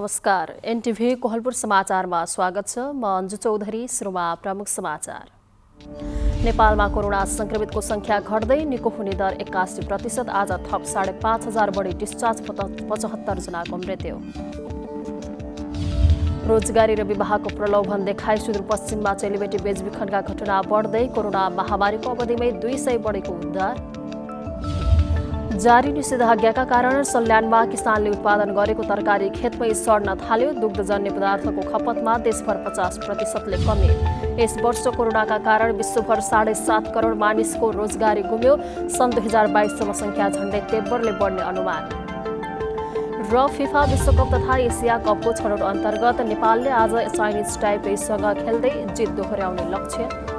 नमस्कार, एनटिभी कोहलपुर समाचारमा स्वागत छ। म अन्जु चौधरी। सुरुमा प्रमुख समाचार। नेपालमा कोरोना संक्रमितको संख्या घट्दै, निको हुने दर 81%। आज थप 5,500 बढी डिस्चार्ज, 75 जनाको मृत्यु। रोजगारी र विवाहको प्रलोभन देखाई सुदूरपश्चिममा चेलीबेटी बेचबिखनका घटना बढ्दै, कोरोना महामारीको अवधिमै 200 बढेको उद्धार। जारी निषेधाज्ञाका कारण सल्यानमा किसानले उत्पादन गरेको तरकारी खेतमै सड्न थाल्यो। दुग्धजन्य पदार्थको खपतमा देशभर 50%ले कमी। यस वर्ष कोरोनाका कारण विश्वभर 7.5 करोड मानिसको रोजगारी गुम्यो। सन् 2022सम्म संख्या झण्डै 13ले बढ्ने अनुमान। र फिफा विश्वकप तथा एसिया कपको छनौट अन्तर्गत नेपालले आज चाइनिज टाइपेसँग खेल्दै जित दोहोर्याउने लक्ष्य।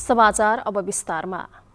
समाचार अब विस्तारमा।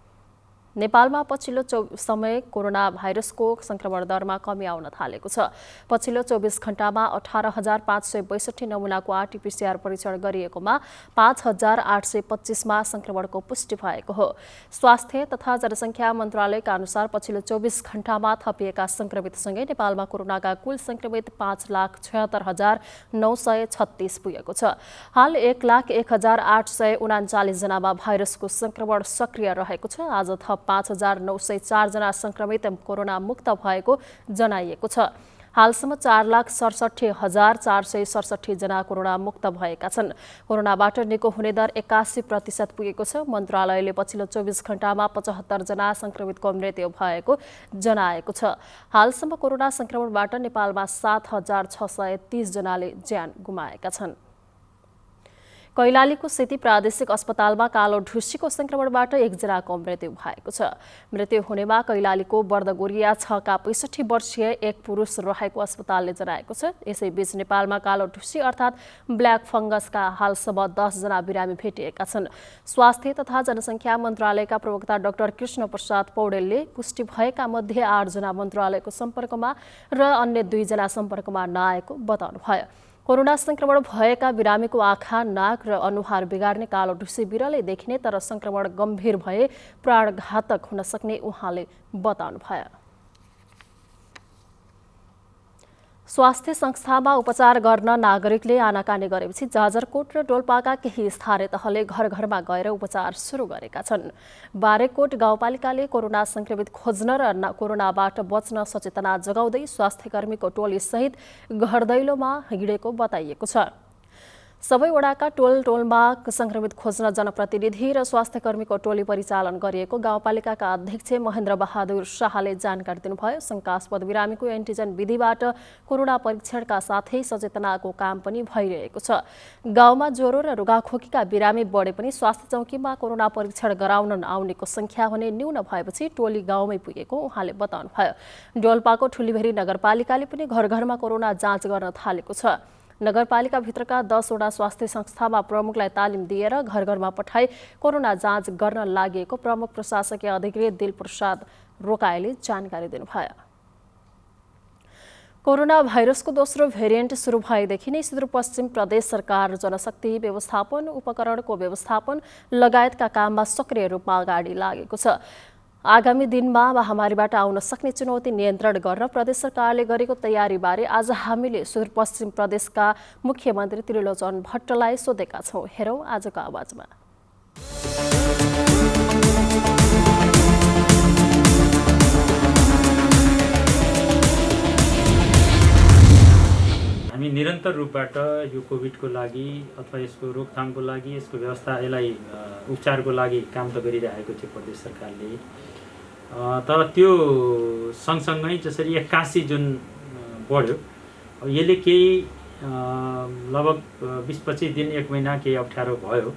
नेपालमा पछिल्लो समय कोरोना भाइरसको संक्रमण दरमा कमी आउन थालेको छ। पछिल्लो 24 घण्टामा 18,562 नमुनाको आरटीपीसीआर परीक्षण गरिएकोमा 5,825मा संक्रमणको पुष्टि भएको हो। स्वास्थ्य तथा जनसङ्ख्या मन्त्रालयका अनुसार पछिल्लो 24 घण्टामा थपिएका संक्रमितसँगै नेपालमा कोरोनाका कुल संक्रमित 5,76,936 पुगेको छ। हाल 1,01,839 जनामा भाइरसको संक्रमण सक्रिय रहेको छ। आज थप 5,904 जना संक्रमित कोरोना मुक्त भएको जनाइएको छ। हालसम्म 4,67,467 जना कोरोना मुक्त भएका छन्। कोरोनाबाट निको हुने दर 81% पुगेको छ। मन्त्रालयले पछिल्लो 24 घण्टामा 75 जना संक्रमितको मृत्यु भएको जनाएको छ। हालसम्म कोरोना संक्रमणबाट नेपालमा 7,630 जनाले ज्यान गुमाएका छन्। कैलालीको सेती प्रादेशिक अस्पतालमा कालो ढुसीको संक्रमणबाट 1 जनाको मृत्यु भएको छ। मृत्यु हुनेमा कैलालीको बर्दगोरिया 6का 65 वर्षीय एक पुरुष रहेको अस्पतालले जनाएको छ। यसैबीच नेपालमा कालो ढुसी अर्थात् ब्ल्याक फंगसका हालसम्म 10 जना बिरामी भेटिएका छन्। स्वास्थ्य तथा जनसङ्ख्या मन्त्रालयका प्रवक्ता डाक्टर कृष्ण प्रसाद पौडेलले पुष्टि भएका मध्ये 8 जना मन्त्रालयको सम्पर्कमा र अन्य 2 जना सम्पर्कमा नआएको बताउनुभयो। कोरोना संक्रमण भएका बिरामीको आँखा, नाक र अनुहार बिगार्ने कालो ढुसी बिरलै देखिने, तर संक्रमण गम्भीर भए प्राणघातक हुन सक्ने उहाँले बताउनुभयो। स्वास्थ्य संस्थामा उपचार गर्न नागरिकले आनाकानी गरेपछि जाजरकोट र डोल्पाका केही स्थानीय तहले घर घरमा गएर उपचार सुरु गरेका छन्। बारेकोट गाउँपालिकाले कोरोना संक्रमित खोज्न र कोरोनाबाट बच्न सचेतना जगाउँदै स्वास्थ्यकर्मीको टोली सहित घर दैलोमा हिँडेको बताइएको छ। सबै वडाका टोलमा संक्रमित खोज्न जनप्रतिनिधि र स्वास्थ्यकर्मीको टोली परिचालन गरिएको गाउँपालिकाका अध्यक्ष महेन्द्र बहादुर शाहले जानकारी दिनुभयो। शंकास्पद बिरामीको एन्टिजन विधिबाट कोरोना परीक्षणका साथै सचेतनाको काम पनि भइरहेको छ। गाउँमा ज्वरो र रुगाखोकीका बिरामी बढे पनि स्वास्थ्य चौकीमा कोरोना परीक्षण गराउन आउनेको संख्या भने न्यून भएपछि टोली गाउँमै पुगेको उहाँले बताउनुभयो। डोल्पाको ठुलीभेरी नगरपालिकाले पनि घर घरमा कोरोना जाँच गर्न थालेको छ। नगरपालिकाभित्रका 10 वटा स्वास्थ्य संस्थामा प्रमुखलाई तालिम दिएर घर घरमा पठाई कोरोना जाँच गर्न लागेको प्रमुख प्रशासकीय अधिकारी दिलप्रसाद रोकाईले जानकारी दिनुभयो। कोरोना भाइरसको दोस्रो भेरिएन्ट सुरु भएदेखि नै सुदूरपश्चिम प्रदेश सरकार जनशक्ति व्यवस्थापन, उपकरणको व्यवस्थापन लगायतका काममा सक्रिय रूपमा अगाडि लागेको छ। आगामी दिनमा महामारीबाट आउन सक्ने चुनौती नियन्त्रण गर्न प्रदेश सरकारले गरेको तयारीबारे आज हामीले सुदूरपश्चिम प्रदेशका मुख्यमन्त्री त्रिलोचन भट्टलाई सोधेका छौँ। हेरौँ आजको आवाजमा। हामी निरन्तर रूपबाट यो कोभिडको लागि अथवा यसको रोकथामको लागि, यसको व्यवस्था, यसलाई उपचारको लागि काम त गरिरहेको थियो प्रदेश सरकारले। तर त्यो सँगसँगै जसरी 81 जुन बढ्यो, यसले केही लगभग 20-25 दिन 1 महिना केही अप्ठ्यारो भयो।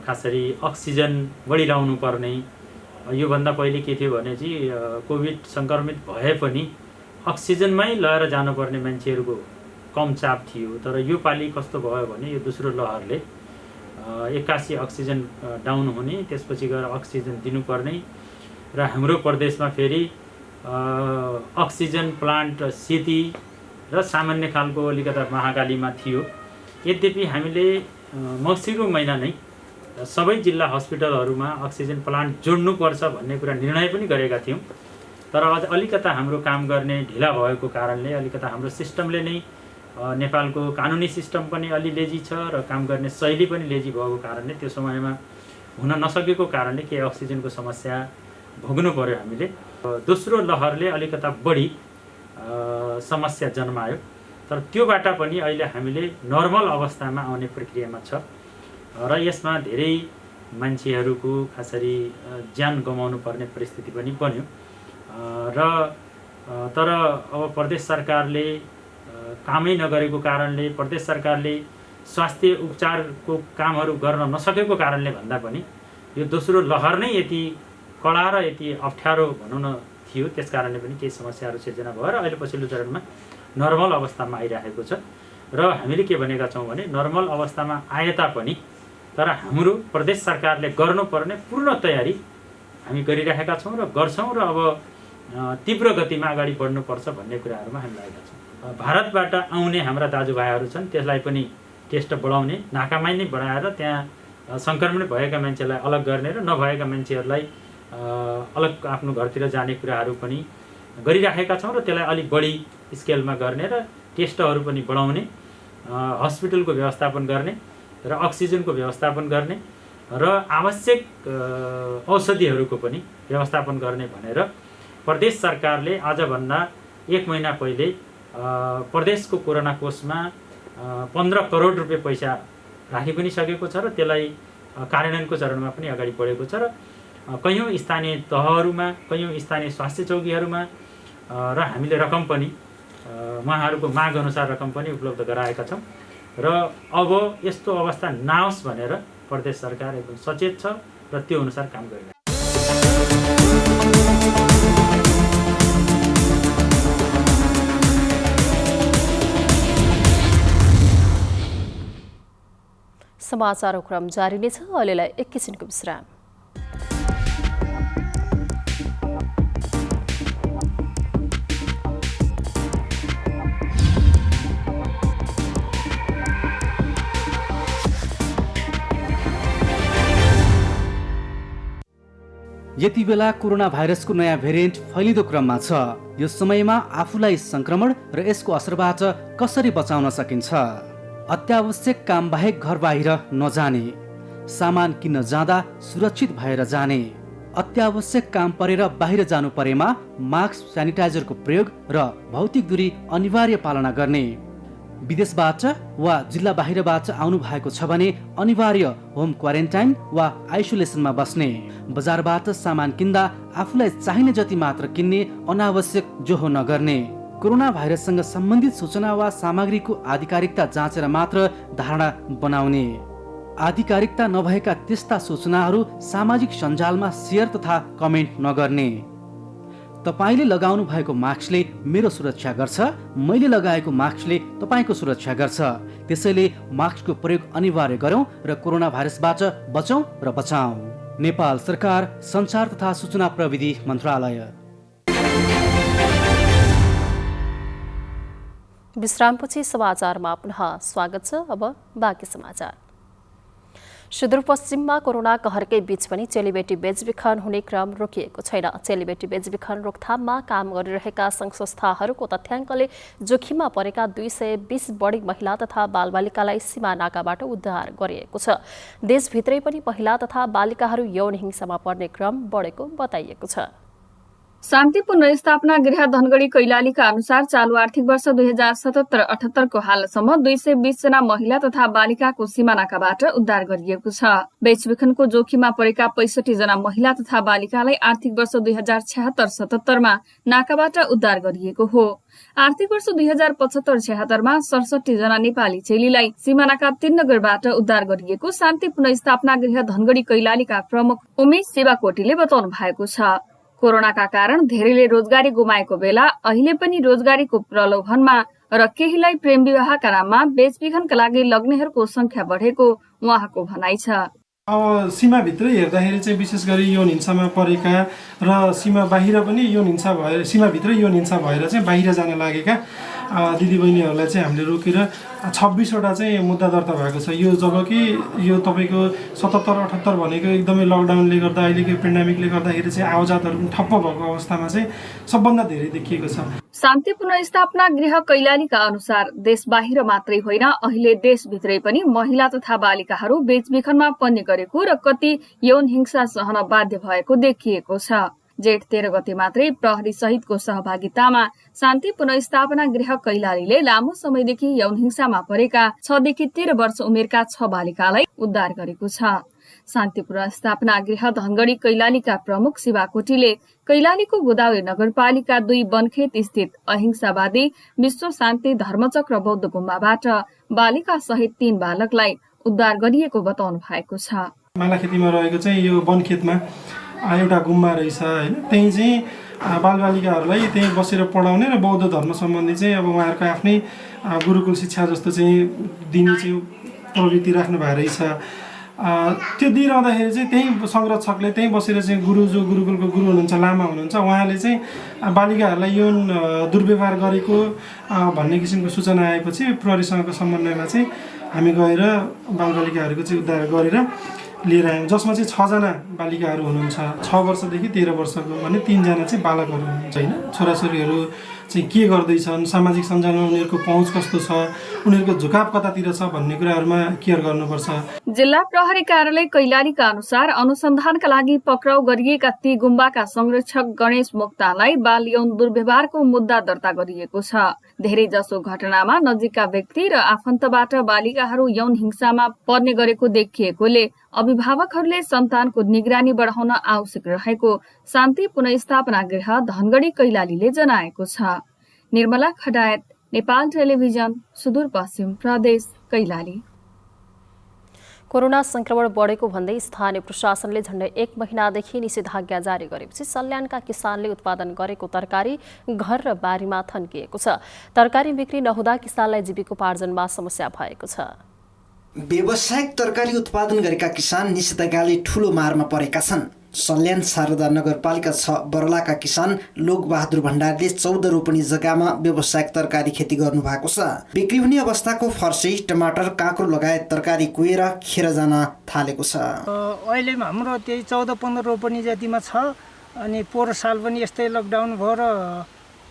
खास गरी अक्सिजन बढिरहनु पर्ने। योभन्दा पहिले के थियो भने चाहिँ कोभिड सङ्क्रमित भए पनि अक्सिजनमै लगेर जानुपर्ने मान्छेहरूको कम चाप थियो। तर यो पालि कस्तो भयो भने यो दोस्रो लहरले 81 अक्सिजन डाउन हुने, त्यसपछि गएर अक्सिजन दिनुपर्ने र हाम्रो प्रदेशमा फेरि अक्सिजन प्लान्ट सेती र सामान्य खालको अलिकता महाकालीमा थियो। यद्यपि हामीले मङ्सिरको महिना नै सबै जिल्ला हस्पिटलहरूमा अक्सिजन प्लान्ट जोड्नुपर्छ भन्ने कुरा निर्णय पनि गरेका थियौँ। तर अझ अलिकता हाम्रो काम गर्ने ढिला भएको कारणले अलिकता हाम्रो सिस्टमले नै नेपालको कानुनी सिस्टम पनि अलि लेजी छ र काम गर्ने शैली पनि लेजी भएको कारणले त्यो समयमा हुन नसकेको कारणले केही अक्सिजनको समस्या भोग्नु पर्यो हामीले। दोस्रो लहरले अलिकता बढी समस्या जन्मायो, तर त्योबाट पनि अहिले हामीले नर्मल अवस्थामा आउने प्रक्रियामा छ र यसमा धेरै मान्छेहरूको खासरी ज्यान गुमाउनु पर्ने परिस्थिति पनि बन्यो र तर अब प्रदेश सरकारले कामै नगरेको कारणले, प्रदेश सरकारले स्वास्थ्य उपचारको कामहरू गर्न नसकेको कारणले भन्दा पनि यो दोस्रो लहर नै यति कडा र यति अप्ठ्यारो भनौँ न थियो, त्यस कारणले पनि केही समस्याहरू सिर्जना भएर अहिले पछिल्लो चरणमा नर्मल अवस्थामा आइरहेको छ। र हामीले के भनेका छौँ भने नर्मल अवस्थामा आए तापनि तर हाम्रो प्रदेश सरकारले गर्नुपर्ने पूर्ण तयारी हामी गरिरहेका छौँ र गर्छौँ र अब तीव्र गतिमा अगाडि बढ्नुपर्छ भन्ने कुराहरूमा हामी लागेका छौँ। भारतबाट आउने हाम्रा दाजुभाइहरू छन्, त्यसलाई पनि टेस्ट बढाउने, नाकामै नै बढाएर त्यहाँ सङ्क्रमण भएका मान्छेलाई अलग गर्ने र नभएका मान्छेहरूलाई अलग आफ्नो घरतिर जाने कुराहरू पनि गरिराखेका छौँ र त्यसलाई अलिक बढी स्केलमा गर्ने र टेस्टहरू पनि बढाउने, हस्पिटलको व्यवस्थापन गर्ने र अक्सिजनको व्यवस्थापन गर्ने र आवश्यक औषधिहरूको पनि व्यवस्थापन गर्ने भनेर प्रदेश सरकारले आजभन्दा 1 महिना पहिले प्रदेशको कोरोना कोषमा 15 करोड रुपियाँ पैसा राखि पनि सकेको छ र त्यसलाई कार्यान्वयनको चरणमा पनि अगाडि बढेको छ र कैयौँ स्थानीय तहहरूमा, कैयौँ स्थानीय स्वास्थ्य चौकीहरूमा र हामीले रकम पनि उहाँहरूको माग अनुसार रकम पनि उपलब्ध गराएका छौँ र अब यस्तो अवस्था नआओस् भनेर प्रदेश सरकार एकदम सचेत छ र त्यो अनुसार काम गरिरहेको छ। समाचारको क्रम जारी नै छ, अहिलेलाई एकैछिनको विश्राम। यति बेला कोरोना भाइरसको नयाँ भेरिएन्ट फैलिँदो क्रममा छ। यो समयमा आफूलाई संक्रमण र यसको असरबाट कसरी बचाउन सकिन्छ? अत्यावश्यक काम बाहेक घर बाहिर नजाने, सामान किन्न जाँदा सुरक्षित भएर जाने, अत्यावश्यक काम परेर बाहिर जानु परेमा मास्क, सेनिटाइजरको प्रयोग र भौतिक दूरी अनिवार्य पालना गर्ने, विदेशबाट वा जिल्ला बाहिरबाट आउनु भएको छ भने अनिवार्य होम क्वारेन्टाइन वा आइसोलेसनमा बस्ने, बजारबाट सामान किन्दा आफूलाई चाहिने जति मात्र किन्ने, अनावश्यक जोहो नगर्ने, कोरोना भाइरससँग सम्बन्धित सूचना वा सामग्रीको आधिकारिकता जाँचेर मात्र धारणा बनाउने, आधिकारिकता नभएका त्यस्ता सूचनाहरू सामाजिक सञ्जालमा सेयर तथा कमेन्ट नगर्ने। तपाईले लगाउनु भएको मास्कले मेरो सुरक्षा गर्छ, मैले लगाएको मास्कले तपाईको सुरक्षा गर्छ। त्यसैले मास्कको प्रयोग अनिवार्य गरौँ र कोरोना भाइरसबाट बचौँ र बचाऊ। नेपाल सरकार, सञ्चार तथा सूचना प्रविधि मन्त्रालय। विश्रामपछि समाचारमा पुनः स्वागत छ। अब बाँकी समाचार। सुदूरपश्चिममा कोरोना कहरकै बीच पनि चेलीबेटी बेचबिखन हुने क्रम रोकिएको छैन। चेलीबेटी बेचबिखन रोकथाममा काम गरिरहेका सङ्घ संस्थाहरूको तथ्याङ्कले जोखिममा परेका 220 बढी महिला तथा बालबालिकालाई सीमा नाकाबाट उद्धार गरिएको छ। देशभित्रै पनि महिला तथा बालिकाहरू यौन हिंसामा पर्ने क्रम बढेको बताइएको छ। शान्ति पुनर्स्थापना गृह धनगढी कैलालीका अनुसार चालु आर्थिक वर्ष 2077-78 को हालसम्म 220 जना महिला तथा बालिकाको सीमानाकाबाट उद्धार गरिएको छ। बेचबिखनको जोखिममा परेका 65 जना महिला तथा बालिकालाई आर्थिक वर्ष 2076-77 मा नाकाबाट उद्धार गरिएको हो। आर्थिक वर्ष 2075-76 मा 67 जना नेपाली चेलीलाई सीमानाका 3 नगरबाट उद्धार गरिएको शान्ति पुनर्स्थापना गृह धनगढी कैलालीका प्रमुख उमेश सेवाकोटीले बताउनु भएको छ। कोरोनाका कारण धेरैले रोजगारी गुमाएको बेला अहिले पनि रोजगारीको प्रलोभनमा र केहीलाई प्रेम विवाहका नाममा बेचबिखनका लागि लग्नेहरूको संख्या बढेको उहाँको भनाइ छ। अब सीमाभित्र हेर्दाखेरि चाहिँ विशेष गरी यौन हिंसामा परेका र सीमा बाहिर पनि यौन हिंसा भएर सीमाभित्र यौन हिंसा भएर चाहिँ बाहिर जान लागेका दिदीबहिनीहरूलाई चाहिँ हामीले रोकेर 26वटा चाहिँ मुद्दा दर्ता भएको छ। यो जबकि यो तपाईँको 77-78 भनेको एकदमै लकडाउनले गर्दा अहिलेको पेन्डेमिकले गर्दाखेरि चाहिँ आवाजातहरू पनि ठप्प भएको अवस्थामा चाहिँ सबभन्दा धेरै देखिएको छ। शान्ति पुनर्स्थापना गृह कैलालीका अनुसार देश बाहिर मात्रै होइन, अहिले देशभित्रै पनि महिला तथा बालिकाहरू बेचबिखनमा पर्ने गरेको र कति यौन हिंसा सहन बाध्य भएको देखिएको छ। जेठ 13 गते मात्रै प्रहरी सहितको सहभागितामा शान्ति पुनर्स्थापना गृह कैलालीले लामो समयदेखि यौन हिंसामा परेका 6 देखि 13 वर्ष उमेरका 6 बालिकालाई उद्धार गरेको छ। शान्ति पुनर्स्थापना गृह धनगढी कैलालीका प्रमुख शिवा कोटीले कैलालीको गोदावरी नगरपालिका 2 बनखेत स्थित अहिंसावादी विश्व शान्ति धर्मचक्र बौद्ध गुम्बाबाट बालिका सहित 3 बालकलाई उद्धार गरिएको बताउनु भएको छ। मालाखेतीमा रहेको चाहिँ यो बनखेतमा एउटा गुम्बा रहेछ होइन, त्यही चाहिँ बालबालिकाहरूलाई त्यही बसेर पढाउने र बौद्ध धर्म सम्बन्धी चाहिँ अब उहाँहरूको आफ्नै गुरुकुल शिक्षा जस्तो चाहिँ दिने चाहिँ प्रवृत्ति राख्नु भएको रहेछ। त्यो दिइरहँदाखेरि चाहिँ त्यही संरक्षकले त्यही बसेर चाहिँ जो गुरुकुलको गुरु हुनुहुन्छ, लामा हुनुहुन्छ, उहाँले चाहिँ बालिकाहरूलाई यौन दुर्व्यवहार गरेको भन्ने किसिमको सूचना आएपछि प्रहरीसँगको समन्वयमा चाहिँ हामी गएर बालबालिकाहरूको चाहिँ उद्धार गरेर लिएर आयौँ, जसमा चाहिँ 6 जना बालिकाहरू हुनुहुन्छ, 6 वर्षदेखि 13 वर्षको भने 3 जना चाहिँ बालकहरू हुनुहुन्छ होइन। छोराछोरीहरू चाहिँ के गर्दैछन्, सामाजिक सञ्जालमा उनीहरूको पहुँच कस्तो छ, उनीहरूको झुकाव कतातिर छ भन्ने कुराहरूमा केयर गर्नुपर्छ। जिल्ला प्रहरी कार्यालय कैलालीका अनुसार अनुसन्धानका लागि पक्राउ गरिएका ती गुम्बाका संरक्षक गणेश मोक्तानलाई बाल यौन दुर्व्यवहारको मुद्दा दर्ता गरिएको छ। धेरै जसो घटनामा नजिकका व्यक्ति र आफन्तबाट बालिकाहरू यौन हिंसामा पर्ने गरेको देखिएकोले अभिभावकहरूले सन्तानको निगरानी बढाउन आवश्यक रहेको शान्ति पुनर्स्थापना गृह धनगढी कैलालीले जनाएको छ। निर्मला खडायत, नेपाल टेलिभिजन, सुदूरपश्चिम प्रदेश, कैलाली। कोरोना संक्रमण बढेको भन्दै स्थानीय प्रशासनले झण्डै 1 महिनादेखि निषेधाज्ञा जारी गरेपछि सल्यानका किसानले उत्पादन गरेको तरकारी घर र बारीमा थन्किएको छ। तरकारी बिक्री नहुँदा किसानलाई जीविकोपार्जनमा समस्या भएको छ। व्यावसायिक तरकारी उत्पादन गरेका किसान निषेधाज्ञाले ठूलो मारमा परेका छन्। सल्यान शारदा नगरपालिका 6 बरलाका किसान लोकबहादुर भण्डारले 14 रोपनी जग्गामा व्यावसायिक तरकारी खेती गर्नु भएको छ। बिक्री हुने अवस्थाको फर्सी, टमाटर, काँक्रो लगायत तरकारी कुहेर खेर जान थालेको छ। अहिले हाम्रो त्यही 14-15 रोपनी जतिमा छ। अनि पोहोर साल पनि यस्तै लकडाउन भयो र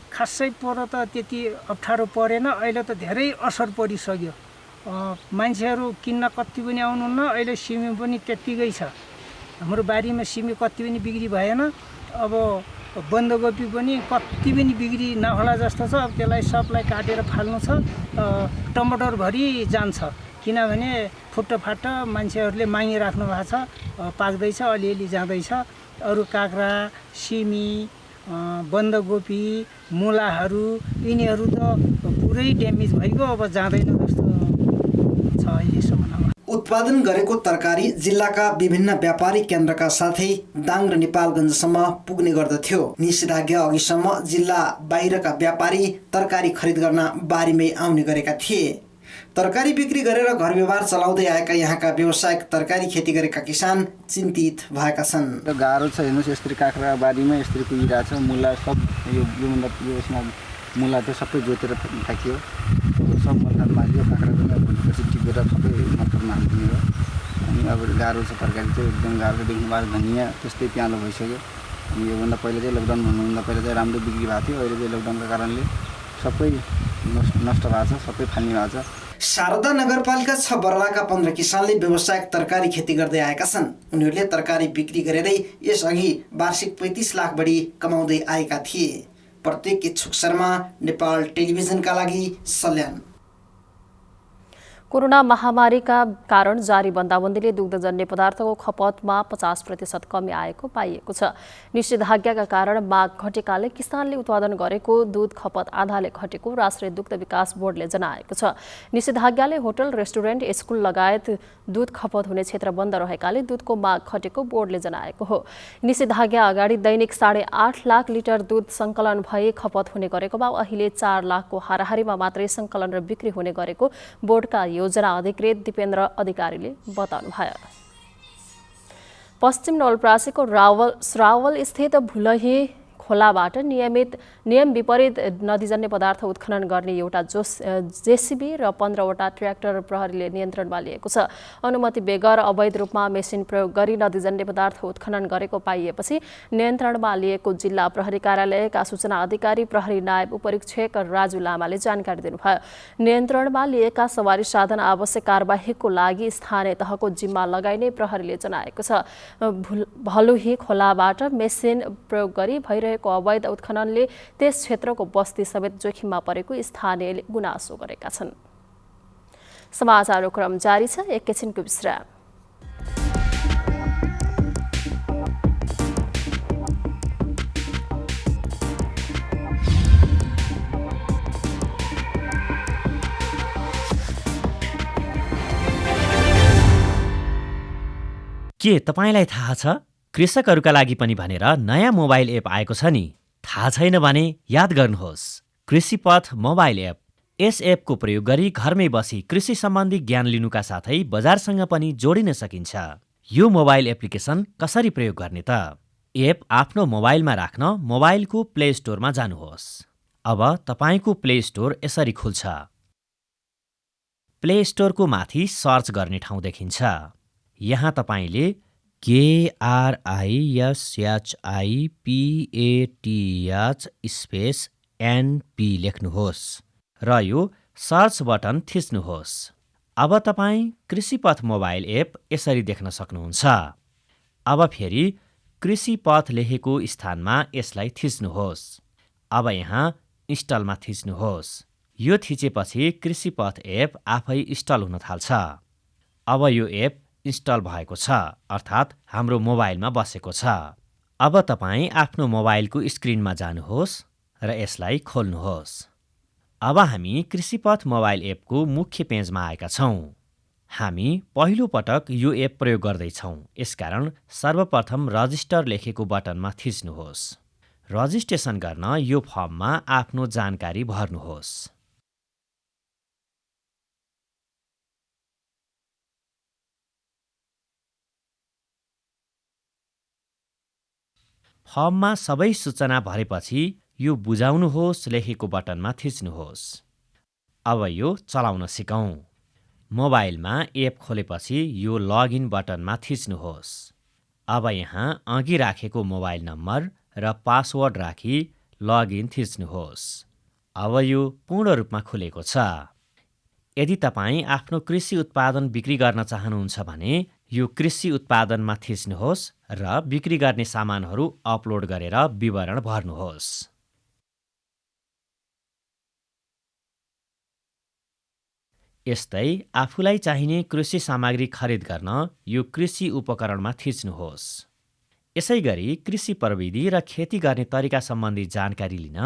खासै पोहोर त त्यति अप्ठ्यारो परेन, अहिले त धेरै असर परिसक्यो। मान्छेहरू किन्न कति पनि आउनुहुन्न। अहिले सिमी पनि त्यत्तिकै छ, हाम्रो बारीमा सिमी कति पनि बिक्री भएन। अब बन्दकोपी पनि कति पनि बिक्री नहोला जस्तो छ। अब त्यसलाई सबलाई काटेर फाल्नु छ। टमाटरभरि जान्छ, किनभने फुट्टफाट मान्छेहरूले मागिराख्नु भएको छ, पाक्दैछ, अलिअलि जाँदैछ। अरू काँक्रा, सिमी, बन्दकोपी, मुलाहरू यिनीहरू त पुरै ड्यामेज भइगयो, अब जाँदैन जस्तो छ अहिलेसम्म। उत्पादन गरेको तरकारी जिल्लाका विभिन्न व्यापारिक केन्द्रका साथै दाङ र नेपालगञ्जसम्म पुग्ने गर्दथ्यो। निषेधाज्ञा अघिसम्म जिल्ला बाहिरका व्यापारी तरकारी खरिद गर्न बारीमै आउने गरेका थिए। तरकारी बिक्री गरेर घर व्यवहार चलाउँदै आएका यहाँका व्यावसायिक तरकारी खेती गरेका किसान चिन्तित भएका छन्। गाह्रो छ, हेर्नुहोस् यसरी काँक्रा बारीमा यसरी पुगिरहेछ। मुला सब यसमा मुला त सबै जोतेर फ्याँकियो, सब मलखानमा हाल्यो। काँक्रा पनि भोलिपछि टिपेर सबै मलखानमा हालिदिने हो। अनि अब गाह्रो छ, तरकारी चाहिँ एकदम गाह्रो देख्नु भएको। धनियाँ त्यस्तै प्यालो भइसक्यो। अनि योभन्दा पहिला चाहिँ लकडाउन भन्नुभन्दा पहिला चाहिँ राम्रो बिक्री भएको थियो। अहिले चाहिँ लकडाउनको कारणले सबै नष्ट भएको छ, सबै फाल्ने भएको छ। शारदा नगरपालिका 6 बरलाका 15 किसानले व्यावसायिक तरकारी खेती गर्दै आएका छन्। उनीहरूले तरकारी बिक्री गरेरै यसअघि वार्षिक 35 लाख बढी कमाउँदै आएका थिए। प्रत्येक इच्छुक शर्मा, नेपाल टेलिभिजनका लागि सल्यान। कोरोना महामारीका कारण जारी बन्दाबन्दीले दुग्धजन्य पदार्थको खपतमा 50% कमी आएको पाइएको छ। निषेधाज्ञाका कारण माग घटेकाले किसानले उत्पादन गरेको दूध खपत आधाले घटेको राष्ट्रिय दुग्ध विकास बोर्डले जनाएको छ। निषेधाज्ञाले होटल, रेस्टुरेन्ट, स्कुल लगायत दूध खपत हुने क्षेत्र बन्द रहेकाले दूधको माग घटेको बोर्डले जनाएको हो। निषेधाज्ञा अगाडि दैनिक 8.5 लाख लिटर दूध सङ्कलन भए खपत हुने गरेकोमा अहिले 4 लाखको हाराहारीमा मात्रै सङ्कलन र बिक्री हुने गरेको बोर्डका योजना अधिकृत दिपेन्द्र अधिकारीले बताउनुभयो। पश्चिम नवलपरासीको श्रावल स्थित भुलही खोलाबाट नियम विपरीत नदीजन्य पदार्थ उत्खनन गर्ने एउटा जेसिबी र 15वटा ट्र्याक्टर प्रहरीले नियन्त्रणमा लिएको छ। अनुमति बेगर अवैध रूपमा मेसिन प्रयोग गरी नदीजन्य पदार्थ उत्खनन गरेको पाइएपछि नियन्त्रणमा लिएको जिल्ला प्रहरी कार्यालयका सूचना अधिकारी प्रहरी नायब उपरीक्षक राजु लामाले जानकारी दिनुभयो। नियन्त्रणमा लिएका सवारी साधन आवश्यक कारबाहीको लागि स्थानीय तहको जिम्मा लगाइने प्रहरीले जनाएको छ। भलुही खोलाबाट मेसिन प्रयोग गरी भइरहेको अवैध उत्खननले त्यस क्षेत्रको बस्ती समेत जोखिममा परेको स्थानीयले गुनासो गरेका छन्। समाचारको क्रम जारी छ, एकैछिनको विश्राम। के तपाईलाई थाहा छ कृषकहरूका लागि पनि भनेर नयाँ मोबाइल एप आएको छ नि? थाहा छैन भने याद गर्नुहोस्, कृषिपथ मोबाइल एप। यस एपको प्रयोग गरी घरमै बसी कृषि सम्बन्धी ज्ञान लिनुका साथै बजारसँग पनि जोडिन सकिन्छ। यो मोबाइल एप्लिकेसन कसरी प्रयोग गर्ने त? एप आफ्नो मोबाइलमा राख्न मोबाइलको प्ले स्टोरमा जानुहोस्। अब तपाईको प्ले स्टोर यसरी खुल्छ। प्ले स्टोरको माथि सर्च गर्ने ठाउँ देखिन्छ। यहाँ तपाईले KRISHIPATH स्पेस NP लेख्नुहोस् र यो सर्च बटन थिच्नुहोस्। अब तपाईँ कृषिपथ मोबाइल एप यसरी देख्न सक्नुहुन्छ। अब फेरि कृषिपथ लेखेको स्थानमा यसलाई थिच्नुहोस्। अब यहाँ इन्स्टलमा थिच्नुहोस्। यो थिचेपछि कृषिपथ एप आफै इन्स्टल हुन थाल्छ। अब यो एप इन्स्टल भएको छ, अर्थात् हाम्रो मोबाइलमा बसेको छ। अब तपाईँ आफ्नो मोबाइलको स्क्रिनमा जानुहोस् र यसलाई खोल्नुहोस्। अब हामी कृषिपथ मोबाइल एपको मुख्य पेजमा आएका छौँ। हामी पहिलो पटक यो एप प्रयोग गर्दैछौँ, यसकारण सर्वप्रथम रजिस्टर लेखेको बटनमा थिच्नुहोस्। रजिस्ट्रेसन गर्न यो फर्ममा आफ्नो जानकारी भर्नुहोस्। फर्ममा सबै सूचना भरेपछि यो बुझाउनुहोस् लेखेको बटनमा थिच्नुहोस्। अब यो चलाउन सिकौँ। मोबाइलमा एप खोलेपछि यो लगइन बटनमा थिच्नुहोस्। अब यहाँ अघि राखेको मोबाइल नम्बर र पासवर्ड राखी लगइन थिच्नुहोस्। अब यो पूर्ण रूपमा खुलेको छ। यदि तपाईँ आफ्नो कृषि उत्पादन बिक्री गर्न चाहनुहुन्छ भने यो कृषि उत्पादनमा थिच्नुहोस् र बिक्री गर्ने सामानहरू अपलोड गरेर विवरण भर्नुहोस्। यस्तै आफूलाई चाहिने कृषि सामग्री खरिद गर्न यो कृषि उपकरणमा थिच्नुहोस्। यसैगरी कृषि प्रविधि र खेती गर्ने तरिका सम्बन्धी जानकारी लिन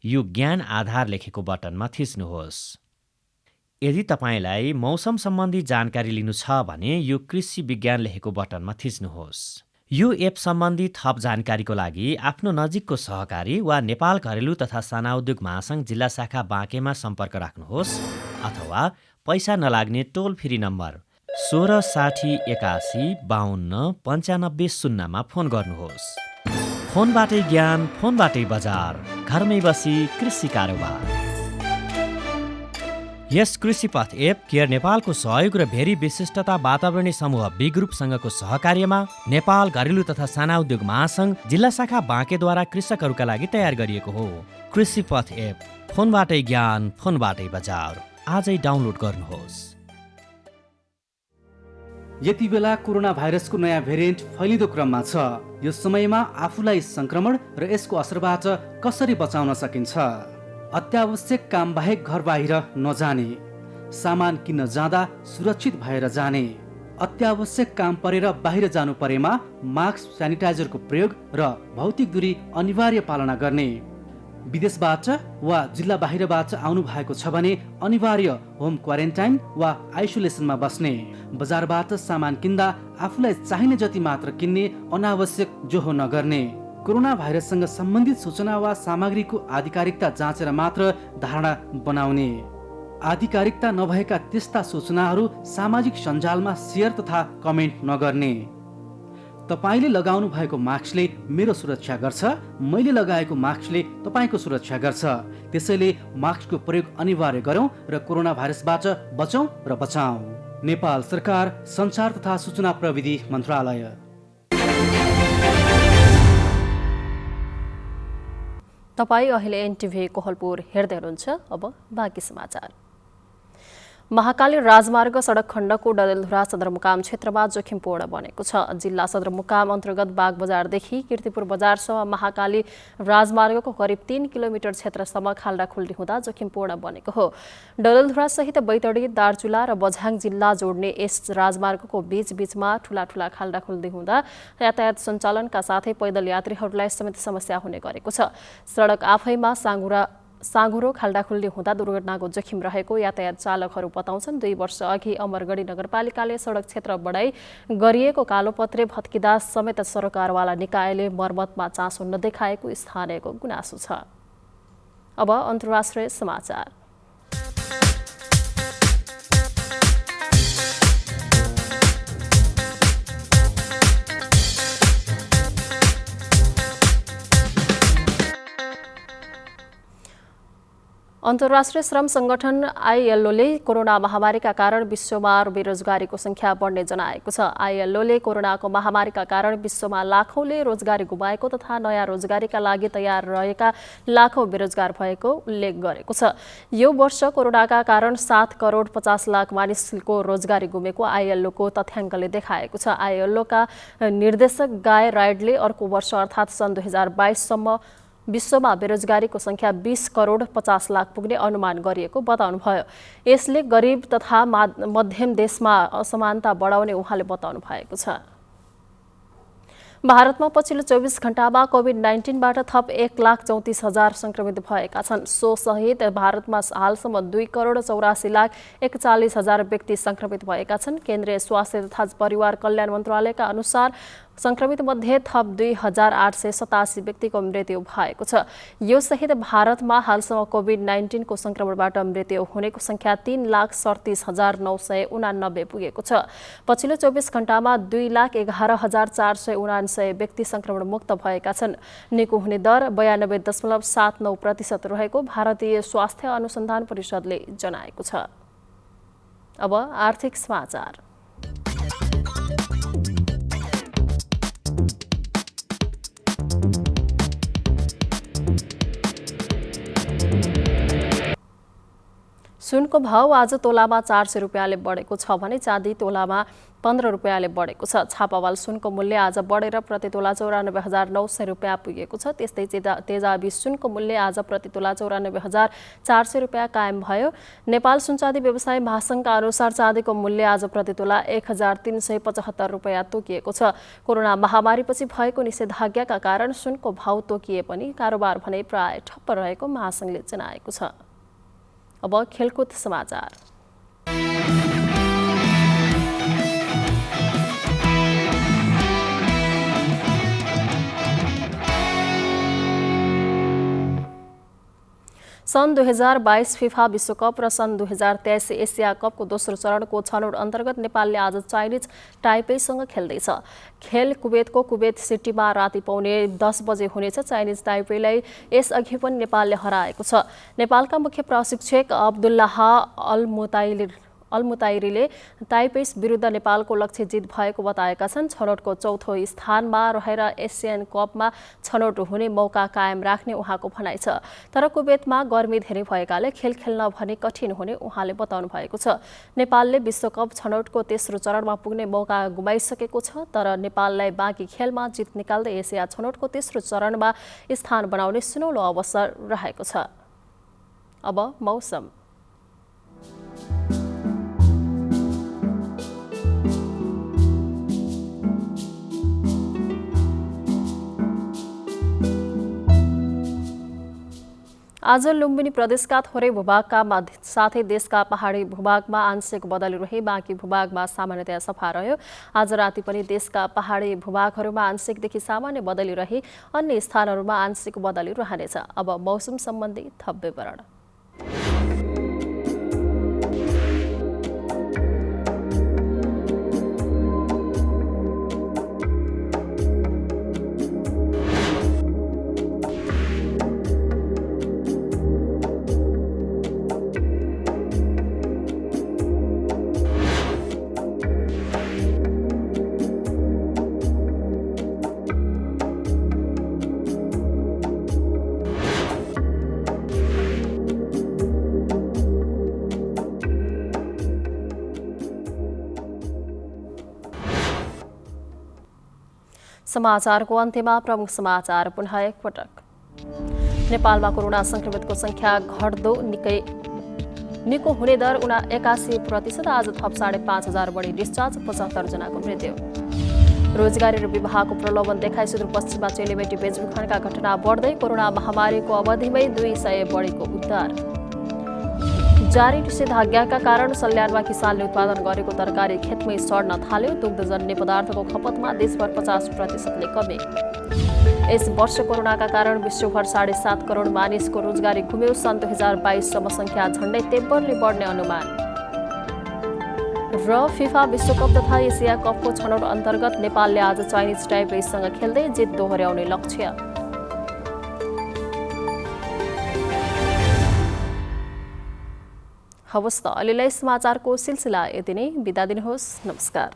यो ज्ञान आधार लेखेको बटनमा थिच्नुहोस्। यदि तपाईलाई मौसम सम्बन्धी जानकारी लिनु छ भने यो कृषि विज्ञान लेखेको बटनमा थिच्नुहोस्। यो एप सम्बन्धी थप जानकारीको लागि आफ्नो नजिकको सहकारी वा नेपाल घरेलु तथा साना उद्योग महासंघ जिल्ला शाखा बाँकेमा सम्पर्क राख्नुहोस् अथवा पैसा नलाग्ने टोल फ्री नम्बर 1660 81 52 95 0 मा फोन गर्नुहोस्। फोनबाटै ज्ञान, फोनबाटै बजार, घरमै बसी कृषि कारोबार। यस कृषिपथ एप केयर नेपालको सहयोग र भेरी विशिष्टता वातावरणीय समूह बी ग्रुपसँगको सहकार्यमा नेपाल घरेलु तथा साना उद्योग महासंघ जिल्ला शाखा बाँकेद्वारा कृषकहरूका लागि तयार गरिएको हो। कृषिपथ एप, फोनबाटै ज्ञान, फोनबाटै बजार। आजै डाउनलोड गर्नुहोस्। यति बेला कोरोना भाइरसको नयाँ भेरिएन्ट फैलिँदो क्रममा छ। यो समयमा आफूलाई संक्रमण र यसको असरबाट कसरी बचाउन सकिन्छ? अत्यावश्यक काम बाहेक घर बाहिर नजाने, सामान किन्न जाँदा सुरक्षित भएर जाने, अत्यावश्यक काम परेर बाहिर जानु परेमा मास्क, स्यानिटाइजरको प्रयोग र भौतिक दूरी अनिवार्य पालना गर्ने, विदेशबाट वा जिल्ला बाहिरबाट आउनु भएको छ भने अनिवार्य होम क्वारेन्टाइन वा आइसोलेसनमा बस्ने, बजारबाट सामान किन्दा आफूलाई चाहिने जति मात्र किन्ने, अनावश्यक जोहो नगर्ने, कोरोना भाइरससँग सम्बन्धित सूचना वा सामग्रीको आधिकारिकता जाँचेर मात्र धारणा बनाउने, आधिकारिकता नभएका त्यस्ता सूचनाहरू सामाजिक सञ्जालमा सेयर तथा कमेन्ट नगर्ने, तपाईँले लगाउनु भएको मास्कले मेरो सुरक्षा गर्छ, मैले लगाएको मास्कले तपाईँको सुरक्षा गर्छ। त्यसैले मास्कको प्रयोग अनिवार्य गरौँ र कोरोना भाइरसबाट बचौँ र बचाऊ। नेपाल सरकार, सञ्चार तथा सूचना प्रविधि मन्त्रालय। तपाईँ अहिले एनटिभी कोहलपुर हेर्दै हुनुहुन्छ। अब बाँकी समाचार। महाकाली राजमार्ग सडक खण्डको डडेलधुरा सदरमुकाम क्षेत्रमा जोखिमपूर्ण बनेको छ। जिल्ला सदरमुकाम अन्तर्गत बागबजारदेखि कीर्तिपुर बजारसम्म महाकाली राजमार्गको करिब 3 किलोमिटर क्षेत्रसम्म खाल्डाखुल्डी हुँदा जोखिमपूर्ण बनेको हो। डडेलधुरा सहित बैतडी, दार्चुला र बझाङ जिल्ला जोड्ने यस राजमार्गको बीचमा ठूला खाल्डाखुल्डी हुँदा यातायात सञ्चालनका साथै पैदल यात्रीहरूलाई समेत समस्या हुने गरेको छ। सडक आफैमा साँघुरो खाल्डाखुल्डी हुँदा दुर्घटनाको जोखिम रहेको यातायात चालकहरू बताउँछन्। 2 वर्ष अघि अमरगढी नगरपालिकाले सडक क्षेत्र बढाई गरिएको कालोपत्रे भत्किँदा समेत सरकारवाला निकायले मर्मतमा चासो नदेखाएको स्थानीयको गुनासो छ। अब अन्तर्राष्ट्रिय समाचार। अन्तर्राष्ट्रिय श्रम संगठन आईएलओले कोरोना महामारीका कारण विश्वमा बेरोजगारीको संख्या बढ्ने जनाएको छ। आईएलओले कोरोनाको महामारीका कारण विश्वमा लाखौंले रोजगारी गुमाएको तथा नयाँ रोजगारीका लागि तयार रहेका लाखौं बेरोजगार भएको उल्लेख गरेको छ। यो वर्ष कोरोनाका कारण 7 करोड 50 लाख मानिसको रोजगारी गुमेको आईएलओको तथ्याङ्कले देखाएको छ। आईएलओका निर्देशक गाय राइडले अर्को वर्ष अर्थात् सन् 2022 सम्म विश्वमा बेरोजगारीको संख्या 20 करोड 50 लाख पुग्ने अनुमान गरिएको बताउनुभयो। यसले गरिब तथा मध्यम देशमा असमानता बढाउने उहाँले बताउनु भएको छ। भारतमा पछिल्लो 24 घण्टामा कोभिड-19बाट थप 1,34,000 संक्रमित भएका छन्। सो सहित भारतमा हालसम्म 2 करोड 84 लाख 41,000 व्यक्ति संक्रमित भएका छन्। केन्द्रीय स्वास्थ्य तथा परिवार कल्याण मन्त्रालयका अनुसार संक्रमित मध्ये थप 2,887 व्यक्तिको मृत्यु भएको छ। यो सहित भारतमा हालसम्म कोभिड-19 को संक्रमणबाट मृत्यु हुनेको संख्या 3,37,989 पुगेको छ। पछिल्लो 24 घण्टामा 2,11,479 व्यक्ति संक्रमण मुक्त भएका छन्। निको हुने दर 92.79% रहेको भारतीय स्वास्थ्य अनुसन्धान परिषदले जनाएको छ। अब आर्थिक समाचार। सुनको भाव आज तोलामा 400 रुपियाँले बढेको छ भने चाँदी तोलामा 15 रुपियाँले बढेको छ। छापावाल सुनको मूल्य आज बढेर प्रति तोला 94,900 रुपियाँ पुगेको छ। त्यस्तै तेजाबी सुनको मूल्य आज प्रति तोला 94,400 रुपियाँ कायम भयो। नेपाल सुनचाँदी व्यवसाय महासङ्घका अनुसार चाँदीको मूल्य आज प्रति तोला 1,375 रुपियाँ तोकिएको छ। कोरोना महामारीपछि भएको निषेधाज्ञाका कारण सुनको भाव तोकिए पनि कारोबार भने प्राय ठप्प रहेको महासङ्घले जनाएको छ। अब खेलकुद समाचार। सन् 2022 फिफा विश्वकप र सन् 2023 एसिया कपको दोस्रो चरणको छनौट अन्तर्गत नेपालले आज चाइनिज ताइपेईसँग खेल्दैछ। खेल कुवेतको कुवेत सिटीमा राति पौने 10 बजे हुनेछ। चाइनिज ताइपेईलाई यसअघि पनि नेपालले हराएको छ। नेपालका मुख्य प्रशिक्षक अब्दुल्लाह अलमुताइरीले ताइपेई विरुद्ध नेपालको लक्ष्य जित भएको बताएका छन्। छनौटको चौथो स्थानमा रहेर एसियन कपमा छनौट हुने मौका कायम राख्ने उहाँको भनाइ छ। तर कुवेतमा गर्मी धेरै भएकाले खेल खेल्न भने कठिन हुने उहाँले बताउनु भएको छ। नेपालले विश्वकप छनौटको तेस्रो चरणमा पुग्ने मौका गुमाइसकेको छ। तर नेपाललाई बाँकी खेलमा जित निकाल्दै एसिया छनौटको तेस्रो चरणमा स्थान बनाउने सुनौलो अवसर रहेको छ। अब मौसम। आज लुम्बिनी प्रदेशका थोरै भूभागका साथै देशका पहाडी भूभागमा आंशिक बदली रहे बाँकी भूभागमा सामान्यतया सफा रह्यो। आज राति पनि देशका पहाडी भूभागहरूमा आंशिकदेखि सामान्य बदली रहे अन्य स्थानहरूमा आंशिक बदली रहनेछ। अब मौसम सम्बन्धी थप विवरण। समाचारको अन्त्यमा प्रमुख समाचार पुनः एकपटक। नेपालमा कोरोना संक्रमितको संख्या घट्दो निको हुने दर 81%। आज थप 5,500 बढी डिस्चार्ज, 75 जनाको मृत्यु। रोजगारी र विवाहको प्रलोभन देखाई सुदूरपश्चिममा चेलीबेटी बेचबिखनका घटना बढ्दै, कोरोना महामारीको अवधिमै 200 बढीको उद्धार। जारी निषेधाज्ञाका कारण सल्यानमा किसानले उत्पादन गरेको तरकारी खेतमै सड्न थाल्यो। दुग्धजन्य पदार्थको खपतमा देशभर 50%ले कमी। यस वर्ष कोरोनाका कारण विश्वभर 7.5 करोड मानिसको रोजगारी गुम्यो। सन् 2022सम्म संख्या झण्डै 53ले बढ्ने अनुमान। र फिफा विश्वकप तथा एसिया कपको छनौट अन्तर्गत नेपालले आज चाइनिज टाइपेईसँग खेल्दै जित दोहोर्याउने लक्ष्य। हवस् त, अहिलेलाई समाचारको सिलसिला यति नै। बिदा दिनुहोस्। नमस्कार।